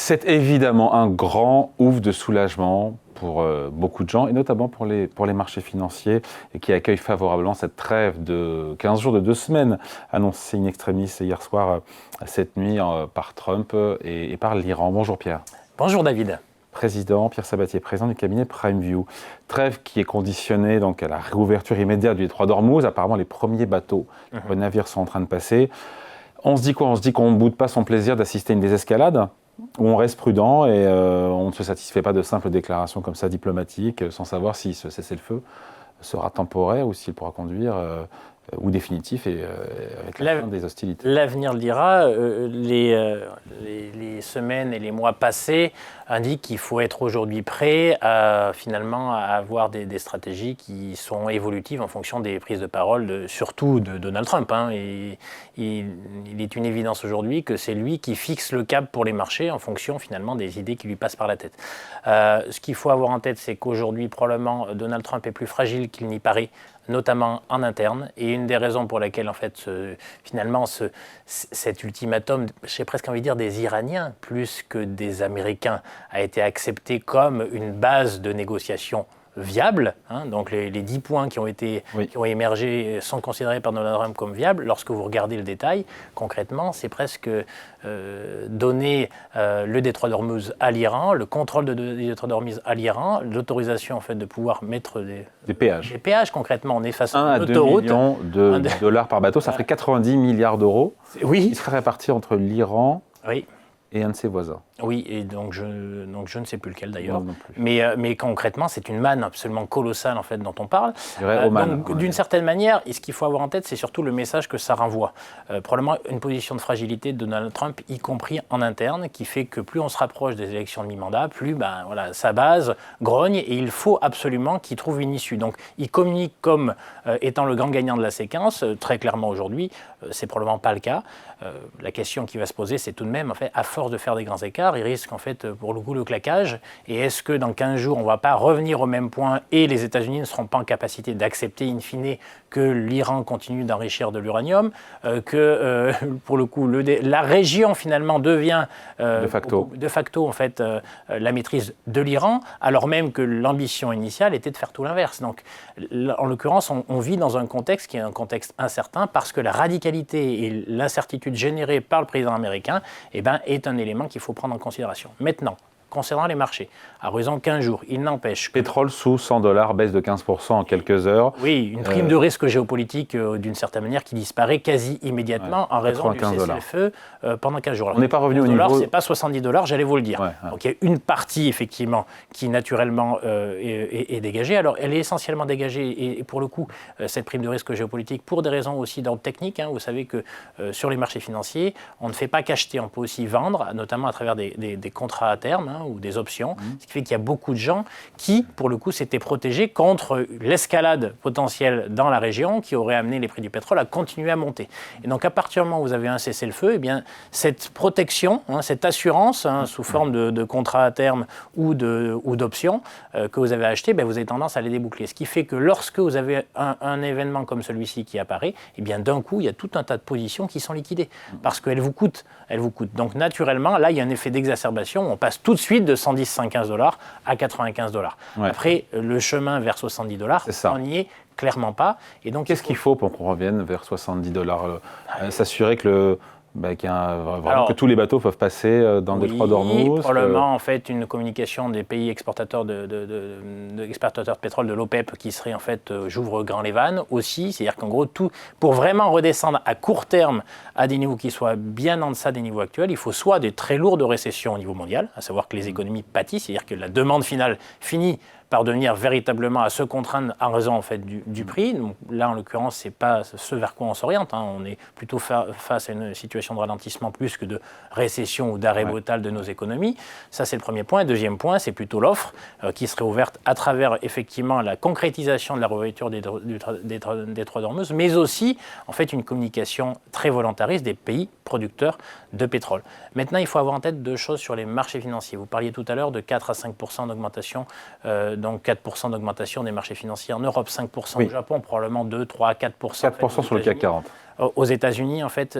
C'est évidemment un grand ouf de soulagement pour beaucoup de gens, et notamment pour les marchés financiers, et qui accueillent favorablement cette trêve de 15 jours, de 2 semaines, annoncée in extremis hier soir, cette nuit, par Trump et par l'Iran. Bonjour Pierre. Bonjour David. Président, Pierre Sabatier, président du cabinet PrimeView. Trêve qui est conditionnée donc, à la réouverture immédiate du détroit d'Ormuz. Apparemment, les premiers bateaux, les navires sont en train de passer. On se dit quoi? On se dit qu'on ne boude pas son plaisir d'assister à une désescalade, où on reste prudent et on ne se satisfait pas de simples déclarations comme ça diplomatiques, sans savoir si ce cessez-le-feu sera temporaire ou s'il pourra conduire ou définitif et avec la fin des hostilités. L'avenir le dira. Les semaines et les mois passés indiquent qu'il faut être aujourd'hui prêt à finalement à avoir des stratégies qui sont évolutives en fonction des prises de parole, surtout de Donald Trump. Et il est une évidence aujourd'hui que c'est lui qui fixe le cap pour les marchés en fonction finalement des idées qui lui passent par la tête. Ce qu'il faut avoir en tête, c'est qu'aujourd'hui probablement Donald Trump est plus fragile qu'il n'y paraît, notamment en interne, et une des raisons pour laquelle en fait finalement cet ultimatum, j'ai presque envie de dire des Iraniens plus que des Américains, a été accepté comme une base de négociation viable. Donc les 10 points qui ont émergé sont considérés par Donald Trump comme viables. Lorsque vous regardez le détail, concrètement, c'est presque donner le détroit d'Ormuz à l'Iran, le contrôle du détroit d'Ormuz à l'Iran, l'autorisation en fait de pouvoir mettre des péages. Des péages, concrètement, on est face à une autoroute. 1 à 2 millions de dollars par bateau, ça ferait 90 milliards d'euros. Oui. Qui seraient répartis entre l'Iran et un de ses voisins. Oui, et donc je ne sais plus lequel d'ailleurs. Mais concrètement, c'est une manne absolument colossale en fait dont on parle. Donc d'une certaine manière, et ce qu'il faut avoir en tête, c'est surtout le message que ça renvoie. Probablement une position de fragilité de Donald Trump, y compris en interne, qui fait que plus on se rapproche des élections de mi-mandat, plus sa base grogne et il faut absolument qu'il trouve une issue. Donc il communique comme étant le grand gagnant de la séquence. Très clairement aujourd'hui, c'est probablement pas le cas. La question qui va se poser, c'est tout de même, en fait, à force de faire des grands écarts, il risque en fait pour le coup le claquage. Et est-ce que dans 15 jours, on ne va pas revenir au même point et les États-Unis ne seront pas en capacité d'accepter in fine que l'Iran continue d'enrichir de l'uranium, que pour le coup la région finalement devient de facto en fait la maîtrise de l'Iran, alors même que l'ambition initiale était de faire tout l'inverse. Donc en l'occurrence, on vit dans un contexte qui est un contexte incertain parce que la radicalité et l'incertitude générée par le président américain est un élément qu'il faut prendre en considération. Maintenant, concernant les marchés, à horizon 15 jours, il n'empêche que... Pétrole sous $100, baisse de 15% en quelques heures. Oui, une prime de risque géopolitique, d'une certaine manière, qui disparaît quasi immédiatement en raison du cessez-le-feu pendant 15 jours. Alors, on n'est pas revenu au niveau... c'est pas $70, j'allais vous le dire. Donc il y a une partie, effectivement, qui naturellement est dégagée. Alors elle est essentiellement dégagée, et pour le coup, cette prime de risque géopolitique, pour des raisons aussi d'ordre technique. Vous savez que sur les marchés financiers, on ne fait pas qu'acheter, on peut aussi vendre, notamment à travers des contrats à terme, ou des options, ce qui fait qu'il y a beaucoup de gens qui, pour le coup, s'étaient protégés contre l'escalade potentielle dans la région qui aurait amené les prix du pétrole à continuer à monter. Et donc, à partir du moment où vous avez un cessez-le-feu, cette protection, cette assurance, sous forme de contrat à terme ou d'options que vous avez acheté, vous avez tendance à les déboucler. Ce qui fait que lorsque vous avez un événement comme celui-ci qui apparaît, d'un coup, il y a tout un tas de positions qui sont liquidées parce qu'elles vous coûtent. Donc, naturellement, là, il y a un effet d'exacerbation. On passe tout de suite de $110-115 à $95. Après, le chemin vers $70, on n'y est clairement pas. Et donc, qu'est-ce qu'il faut pour qu'on revienne vers $70 ? S'assurer que que tous les bateaux peuvent passer dans le détroit d'Ormuz. Probablement en fait une communication des pays exportateurs exportateurs de pétrole de l'OPEP qui serait en fait j'ouvre grand les vannes aussi, c'est-à-dire qu'en gros tout pour vraiment redescendre à court terme à des niveaux qui soient bien en deçà des niveaux actuels, il faut soit des très lourdes récessions au niveau mondial, à savoir que les économies pâtissent, c'est-à-dire que la demande finale finit par devenir véritablement à se contraindre en raison en fait du prix. Donc, là, en l'occurrence, c'est pas ce vers quoi on s'oriente. On est plutôt face à une situation de ralentissement plus que de récession ou d'arrêt brutal de nos économies. Ça, c'est le premier point. Et deuxième point, c'est plutôt l'offre qui serait ouverte à travers effectivement la concrétisation de la réouverture des détroits d'Ormuz, mais aussi en fait une communication très volontariste des pays producteurs de pétrole. Maintenant, il faut avoir en tête deux choses sur les marchés financiers. Vous parliez tout à l'heure de 4 à 5% d'augmentation donc 4% d'augmentation des marchés financiers en Europe, 5% au Japon, probablement 2, 3, 4%. 4% sur le CAC 40. Aux États-Unis, en fait,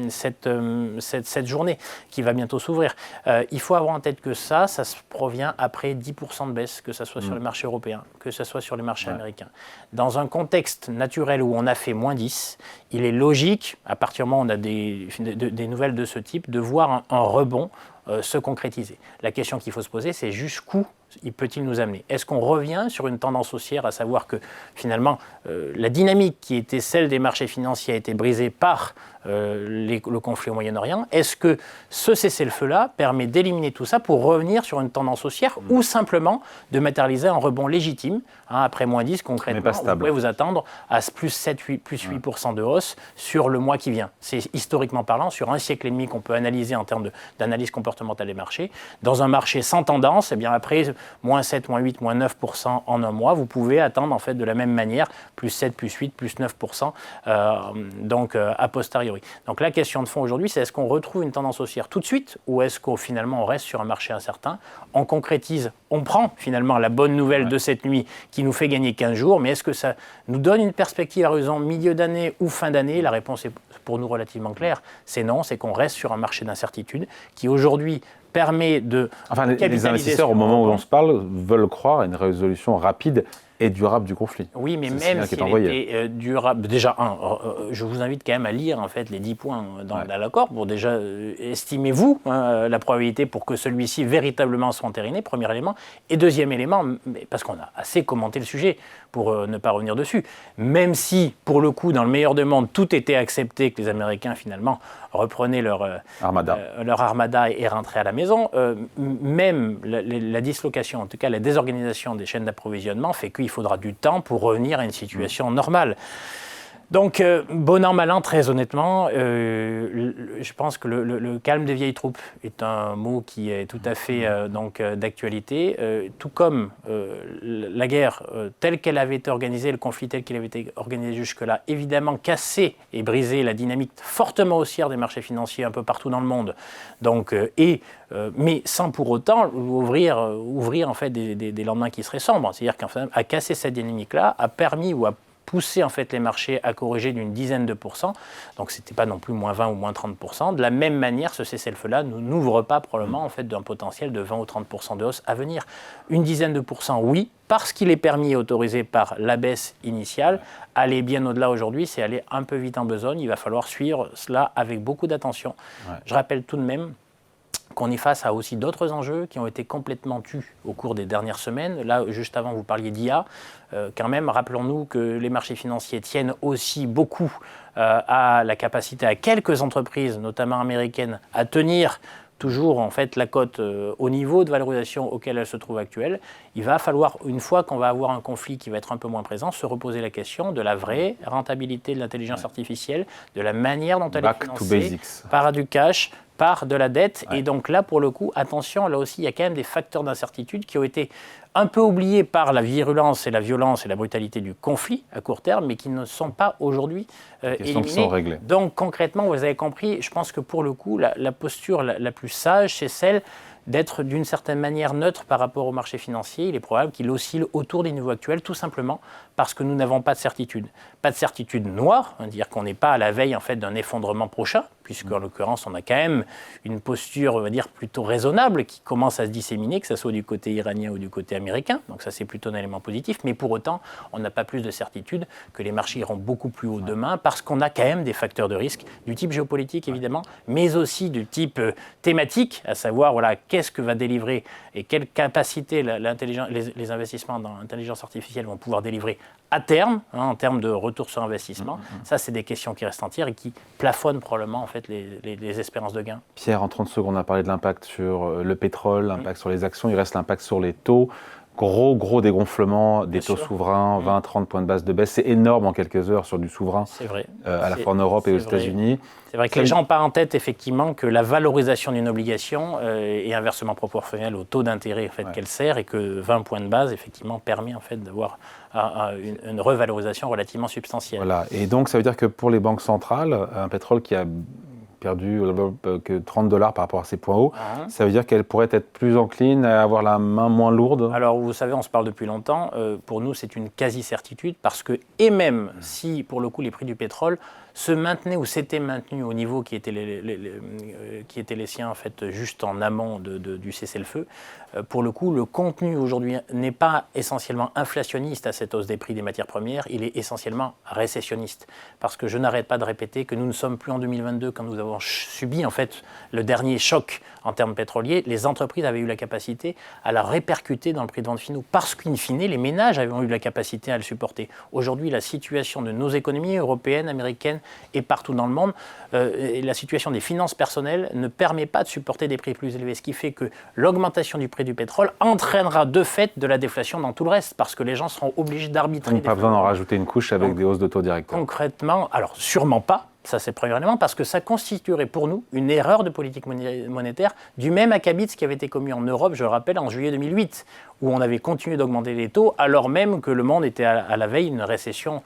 cette journée qui va bientôt s'ouvrir. Il faut avoir en tête que ça provient après 10% de baisse, que ce soit sur les marchés européens, que ce soit sur les marchés américains. Dans un contexte naturel où on a fait moins 10, il est logique, à partir du moment où on a des nouvelles de ce type, de voir un rebond se concrétiser. La question qu'il faut se poser, c'est jusqu'où peut-il nous amener? Est-ce qu'on revient sur une tendance haussière, à savoir que finalement la dynamique qui était celle des marchés financiers a été brisée par le conflit au Moyen-Orient? Est-ce que ce cessez-le-feu-là permet d'éliminer tout ça pour revenir sur une tendance haussière ou simplement de matérialiser un rebond légitime après moins 10 concrètement, vous pouvez vous attendre à plus 7, 8, plus 8% de hausse sur le mois qui vient. C'est historiquement parlant, sur un siècle et demi qu'on peut analyser en termes d'analyse comportementale des marchés. Dans un marché sans tendance, eh bien après moins 7, moins 8, moins 9% en un mois, vous pouvez attendre en fait de la même manière plus 7, plus 8, plus 9% donc a posteriori. Donc la question de fond aujourd'hui, c'est est-ce qu'on retrouve une tendance haussière tout de suite ou est-ce qu'au finalement on reste sur un marché incertain, on concrétise, on prend finalement la bonne nouvelle de cette nuit qui nous fait gagner 15 jours, mais est-ce que ça nous donne une perspective à horizon milieu d'année ou fin d'année? La réponse est pour nous relativement claire, c'est non, c'est qu'on reste sur un marché d'incertitude qui aujourd'hui permet de... Enfin, les investisseurs, au moment où on se parle, veulent croire à une résolution rapide et durable du conflit. Oui, mais même s'il était durable... Déjà, je vous invite quand même à lire en fait, les 10 points dans l'accord pour déjà estimez-vous la probabilité pour que celui-ci véritablement soit entériné, premier élément. Et deuxième élément, parce qu'on a assez commenté le sujet pour ne pas revenir dessus, même si, pour le coup, dans le meilleur des mondes, tout était accepté, que les Américains, finalement, reprenaient leur armada et rentraient à la maison, même la dislocation, en tout cas la désorganisation des chaînes d'approvisionnement fait qu'il faudra du temps pour revenir à une situation normale. Donc, bon an, mal an, très honnêtement, je pense que le calme des vieilles troupes est un mot qui est tout à fait d'actualité, tout comme la guerre telle qu'elle avait été organisée, le conflit tel qu'il avait été organisé jusque-là, évidemment cassé et brisé la dynamique fortement haussière des marchés financiers un peu partout dans le monde. Donc, mais sans pour autant ouvrir en fait des lendemains qui seraient sombres. C'est-à-dire qu'à casser cette dynamique-là a permis ou a pousser en fait les marchés à corriger d'une dizaine de pourcents, donc ce n'était pas non plus moins 20 ou moins 30%. De la même manière, ce cessez-le-feu-là n'ouvre pas probablement en fait d'un potentiel de 20 ou 30% de hausse à venir. Une dizaine de pourcents, oui, parce qu'il est permis et autorisé par la baisse initiale. Aller bien au-delà aujourd'hui, c'est aller un peu vite en besogne. Il va falloir suivre cela avec beaucoup d'attention. Je rappelle tout de même qu'on est face à aussi d'autres enjeux qui ont été complètement tus au cours des dernières semaines. Là, juste avant, vous parliez d'IA. Quand même, rappelons-nous que les marchés financiers tiennent aussi beaucoup à la capacité à quelques entreprises, notamment américaines, à tenir toujours en fait la cote au niveau de valorisation auquel elle se trouve actuelle. Il va falloir, une fois qu'on va avoir un conflit qui va être un peu moins présent, se reposer la question de la vraie rentabilité de l'intelligence artificielle, de la manière dont elle est financée, par du cash, par de la dette. Et donc là, pour le coup, attention, là aussi, il y a quand même des facteurs d'incertitude qui ont été un peu oubliés par la virulence et la violence et la brutalité du conflit à court terme, mais qui ne sont pas aujourd'hui éliminés. Donc concrètement, vous avez compris, je pense que pour le coup, la posture la plus sage, c'est celle d'être d'une certaine manière neutre par rapport au marché financier. Il est probable qu'il oscille autour des niveaux actuels, tout simplement parce que nous n'avons pas de certitude. Pas de certitude noire, dire qu'on n'est pas à la veille en fait, d'un effondrement prochain, puisque en l'occurrence, on a quand même une posture, on va dire, plutôt raisonnable qui commence à se disséminer, que ce soit du côté iranien ou du côté américain. Donc ça, c'est plutôt un élément positif. Mais pour autant, on n'a pas plus de certitude que les marchés iront beaucoup plus haut demain, parce qu'on a quand même des facteurs de risque, du type géopolitique, évidemment, mais aussi du type thématique, à savoir, voilà, qu'est-ce que va délivrer et quelle capacité les investissements dans l'intelligence artificielle vont pouvoir délivrer à terme, en termes de retour sur investissement. Ça, c'est des questions qui restent entières et qui plafonnent probablement en fait, les espérances de gain. Pierre, en 30 secondes, on a parlé de l'impact sur le pétrole, l'impact sur les actions, il reste l'impact sur les taux. Gros dégonflement des taux souverains, 20-30 points de base de baisse. C'est énorme en quelques heures sur du souverain, à la fois en Europe et aux États-Unis. C'est vrai que les gens n'ont pas en tête effectivement que la valorisation d'une obligation est inversement proportionnelle au taux d'intérêt en fait, qu'elle sert, et que 20 points de base effectivement permet en fait, d'avoir une revalorisation relativement substantielle. Voilà. Et donc ça veut dire que pour les banques centrales, un pétrole qui perdu que $30 par rapport à ses points hauts. Ça veut dire qu'elle pourrait être plus encline à avoir la main moins lourde? Alors, vous savez, on se parle depuis longtemps. Pour nous, c'est une quasi-certitude parce que, et même si, pour le coup, les prix du pétrole se maintenaient ou s'étaient maintenus au niveau qui étaient les siens, en fait, juste en amont du cessez-le-feu, pour le coup, le contenu aujourd'hui n'est pas essentiellement inflationniste à cette hausse des prix des matières premières, il est essentiellement récessionniste. Parce que je n'arrête pas de répéter que nous ne sommes plus en 2022 quand nous avons subi, en fait, le dernier choc en termes pétroliers. Les entreprises avaient eu la capacité à la répercuter dans le prix de vente finaux parce qu'in fine, les ménages avaient eu la capacité à le supporter. Aujourd'hui, la situation de nos économies européennes, américaines et partout dans le monde, la situation des finances personnelles ne permet pas de supporter des prix plus élevés, ce qui fait que l'augmentation du prix du pétrole entraînera de fait de la déflation dans tout le reste, parce que les gens seront obligés d'arbitrer. Donc pas besoin d'en rajouter une couche avec des hausses de taux directeurs. Concrètement, alors sûrement pas. Ça, c'est le premier élément, parce que ça constituerait pour nous une erreur de politique monétaire du même acabit qui avait été commis en Europe, je le rappelle, en juillet 2008, où on avait continué d'augmenter les taux, alors même que le monde était à la veille d'une récession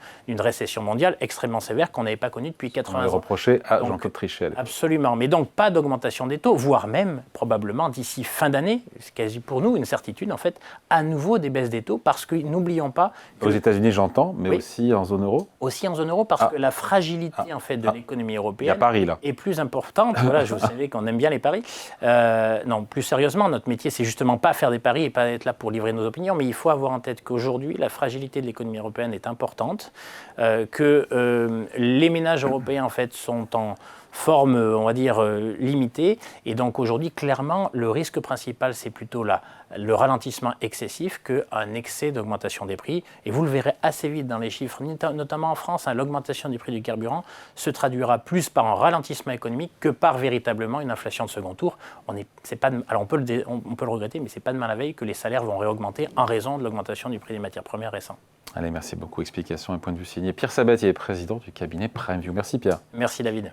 mondiale extrêmement sévère qu'on n'avait pas connue depuis 80 ans. On l'a reproché à Jean-Claude Trichet. Absolument, mais donc pas d'augmentation des taux, voire même, probablement, d'ici fin d'année, c'est quasi pour nous une certitude, en fait, à nouveau des baisses des taux, parce que n'oublions pas... Aux États-Unis, j'entends, mais aussi en zone euro? Aussi en zone euro, parce que la fragilité, en fait, de l'économie européenne. Il y a Paris, là. Est plus importante. Voilà, je vous savais qu'on aime bien les paris. Non, plus sérieusement, notre métier, c'est justement pas faire des paris et pas être là pour livrer nos opinions, mais il faut avoir en tête qu'aujourd'hui, la fragilité de l'économie européenne est importante, que les ménages européens, en fait, sont en forme, on va dire, limitée. Et donc aujourd'hui, clairement, le risque principal, c'est plutôt le ralentissement excessif qu'un excès d'augmentation des prix. Et vous le verrez assez vite dans les chiffres, notamment en France, l'augmentation du prix du carburant se traduira plus par un ralentissement économique que par véritablement une inflation de second tour. Alors on peut le regretter, mais ce n'est pas demain la veille que les salaires vont réaugmenter en raison de l'augmentation du prix des matières premières récent. Allez, merci beaucoup. Explication et point de vue signé Pierre Sabatier, président du cabinet PrimeView. Merci Pierre. Merci David.